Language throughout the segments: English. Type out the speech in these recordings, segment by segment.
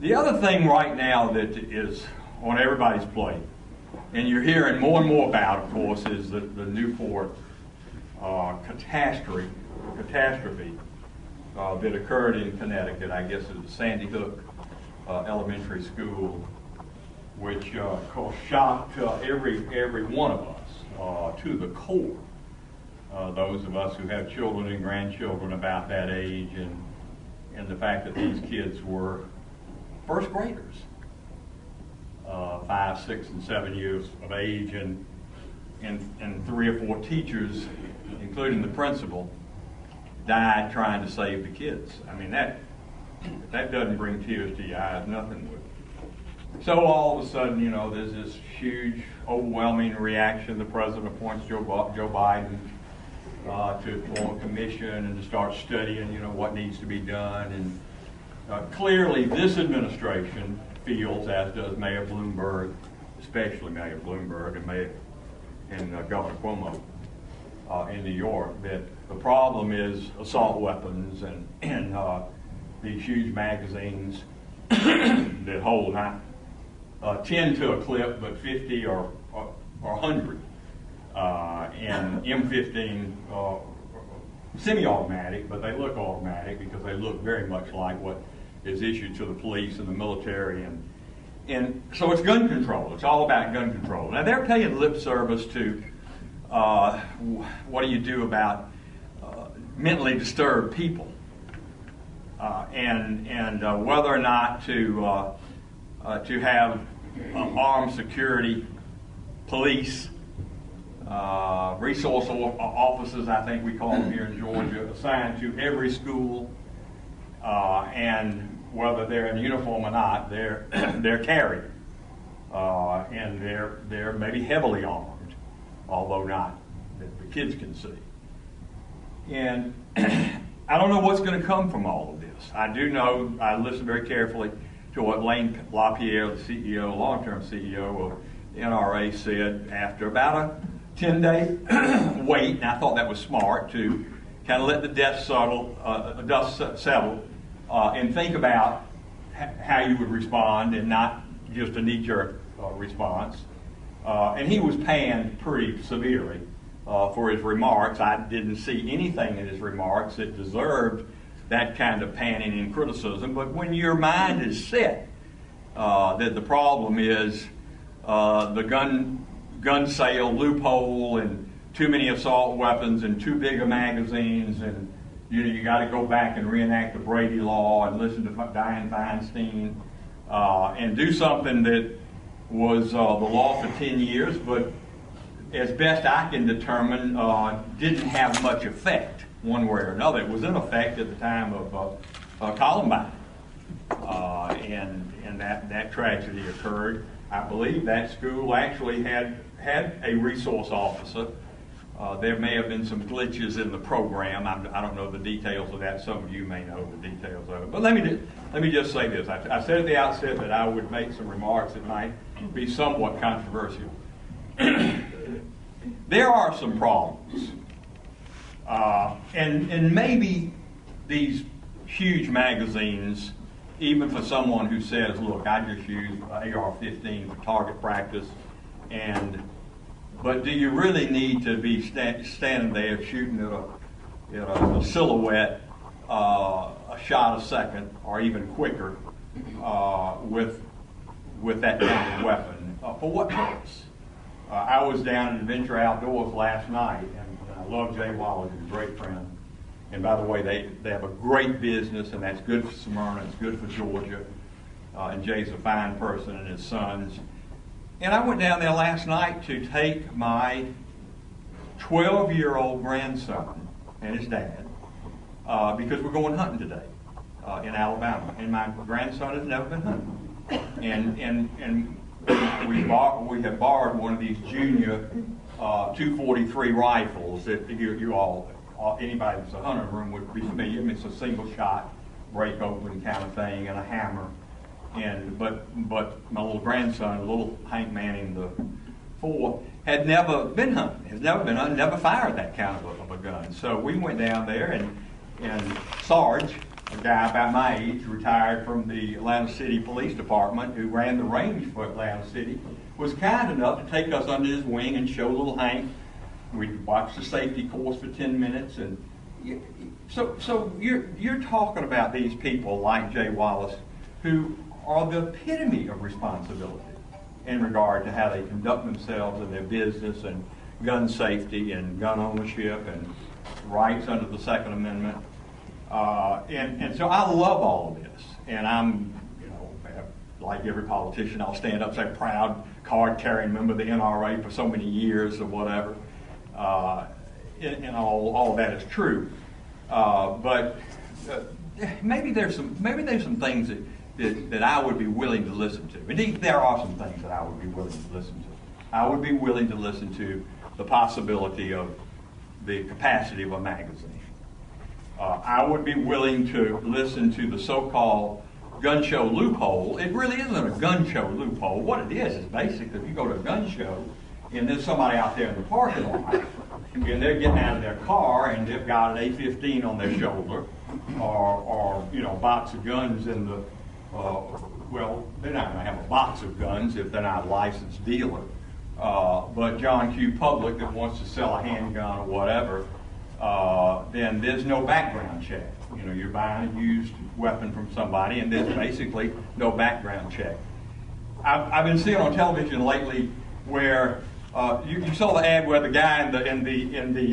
The other thing right now that is on everybody's plate, and you're hearing more and more about, of course, is the Newport catastrophe that occurred in Connecticut. I guess it was Sandy Hook Elementary School, which caused shock to every one of us to the core. Those of us who have children and grandchildren about that age, and the fact that these kids were first graders, 5, 6, and 7 years of age, and 3 or 4 teachers, including the principal, died trying to save the kids. I mean, that doesn't bring tears to your eyes, nothing would. So all of a sudden, you know, there's this huge, overwhelming reaction. The president appoints Joe Biden to form a commission and to start studying, you know, what needs to be done. And clearly, this administration feels, as does Mayor Bloomberg, especially Mayor Bloomberg and Governor Cuomo in New York, that the problem is assault weapons and these huge magazines that hold not 10 to a clip, but 50 or 100, and M15 semi-automatic, but they look automatic because they look very much like what is issued to the police and the military, and so it's gun control. It's all about gun control. Now they're paying lip service to what do you do about mentally disturbed people, and whether or not to have armed security police, resource officers, I think we call them here in Georgia, assigned to every school, and whether they're in uniform or not, they're carried, and they're maybe heavily armed, although not that the kids can see. And I don't know what's going to come from all of this. I do know, I listened very carefully to what Lane LaPierre, the CEO, long-term CEO of the NRA, said after about a 10-day wait, and I thought that was smart to kind of let the dust settle, and think about how you would respond and not just a knee-jerk response. And he was panned pretty severely for his remarks. I didn't see anything in his remarks that deserved that kind of panning and criticism. But when your mind is set that the problem is the gun sale loophole and too many assault weapons and too big of magazines, and you got to go back and reenact the Brady Law and listen to Dianne Feinstein and do something that was the law for 10 years, but as best I can determine, didn't have much effect one way or another. It was in effect at the time of Columbine, and that tragedy occurred. I believe that school actually had a resource officer. There may have been some glitches in the program. I don't know the details of that. Some of you may know the details of it. But let me just say this. I said at the outset that I would make some remarks that might be somewhat controversial. There are some problems. And maybe these huge magazines, even for someone who says, look, I just use AR-15 for target practice, but do you really need to be standing there shooting at a silhouette, a shot a second, or even quicker, with that kind of weapon? For what purpose? I was down in Adventure Outdoors last night, and I love Jay Wallace, he's a great friend. And by the way, they have a great business, and that's good for Smyrna, it's good for Georgia. And Jay's a fine person, and his sons. And I went down there last night to take my 12-year-old grandson and his dad, because we're going hunting today in Alabama. And my grandson has never been hunting. And we have borrowed one of these junior 243 rifles that you all, anybody that's a hunter in the room would be familiar. I mean, it's a single shot, break open kind of thing, and a hammer. But my little grandson, little Hank Manning the fourth, had never been hunting, has never been hunting, never fired that kind of a gun. So we went down there, and Sarge a guy about my age, retired from the Atlanta City Police Department, who ran the range for Atlanta City, was kind enough to take us under his wing and show little Hank. We'd watch the safety course for 10 minutes. And so you're talking about these people like Jay Wallace, who are the epitome of responsibility in regard to how they conduct themselves in their business and gun safety and gun ownership and rights under the Second Amendment. And so I love all of this. And I'm, like every politician, I'll stand up and say proud card-carrying member of the NRA for so many years or whatever. And all of that is true. But maybe there's some things that I would be willing to listen to. Indeed, there are some things that I would be willing to listen to. I would be willing to listen to the possibility of the capacity of a magazine. I would be willing to listen to the so-called gun show loophole. It really isn't a gun show loophole. What it is basically, if you go to a gun show and there's somebody out there in the parking lot and they're getting out of their car and they've got an A-15 on their shoulder or a box of guns in the, well, they're not going to have a box of guns if they're not a licensed dealer. But John Q. Public that wants to sell a handgun or whatever, then there's no background check. You're buying a used weapon from somebody, and there's basically no background check. I've been seeing on television lately where you saw the ad where the guy in the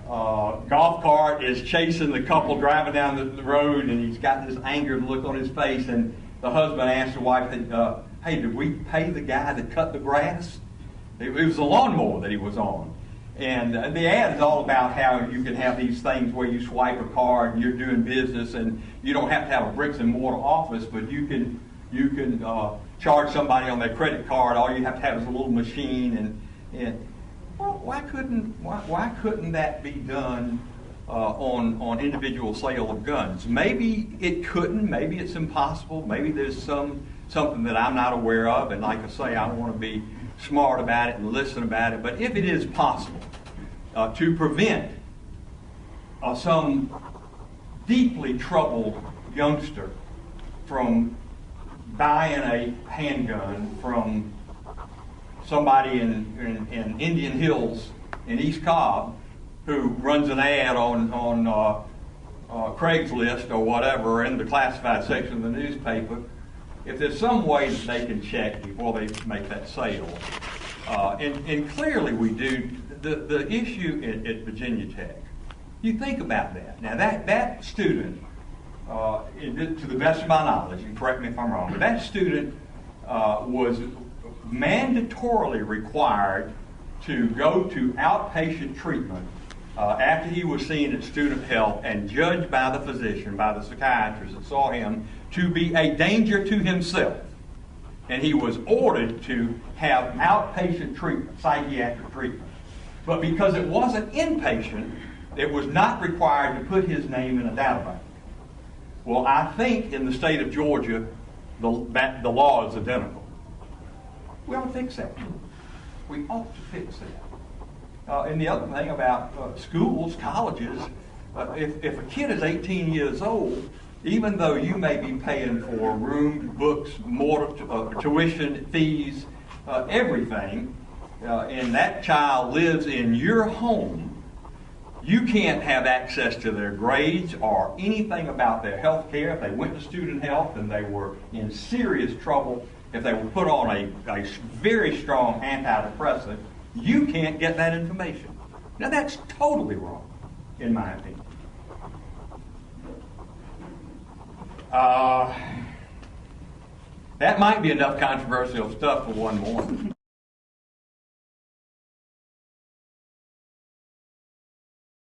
golf cart is chasing the couple driving down the road, and he's got this angered look on his face, and the husband asked the wife, "Hey, did we pay the guy that cut the grass?" It was a lawnmower that he was on. And the ad is all about how you can have these things where you swipe a card and you're doing business, and you don't have to have a bricks and mortar office, but you can charge somebody on their credit card. All you have to have is a little machine. And well, why couldn't that be done on individual sale of guns? Maybe it couldn't. Maybe it's impossible. Maybe there's something that I'm not aware of. And like I say, I want to be smart about it and listen about it. But if it is possible to prevent some deeply troubled youngster from buying a handgun from somebody in Indian Hills in East Cobb who runs an ad on Craigslist or whatever in the classified section of the newspaper, if there's some way that they can check before they make that sale, and clearly we do, the issue at Virginia Tech, you think about that. Now that student, to the best of my knowledge, and correct me if I'm wrong, but that student was mandatorily required to go to outpatient treatment after he was seen at student health and judged by the physician, by the psychiatrist that saw him, to be a danger to himself. And he was ordered to have outpatient treatment, psychiatric treatment. But because it wasn't inpatient, it was not required to put his name in a data bank. Well, I think in the state of Georgia, the law is identical. We ought to fix that. We ought to fix that. And the other thing about schools, colleges, if a kid is 18 years old, even though you may be paying for room, books, tuition, fees, everything, and that child lives in your home, you can't have access to their grades or anything about their health care. If they went to student health and they were in serious trouble, if they were put on a very strong antidepressant, you can't get that information. Now that's totally wrong, in my opinion. That might be enough controversial stuff for one morning.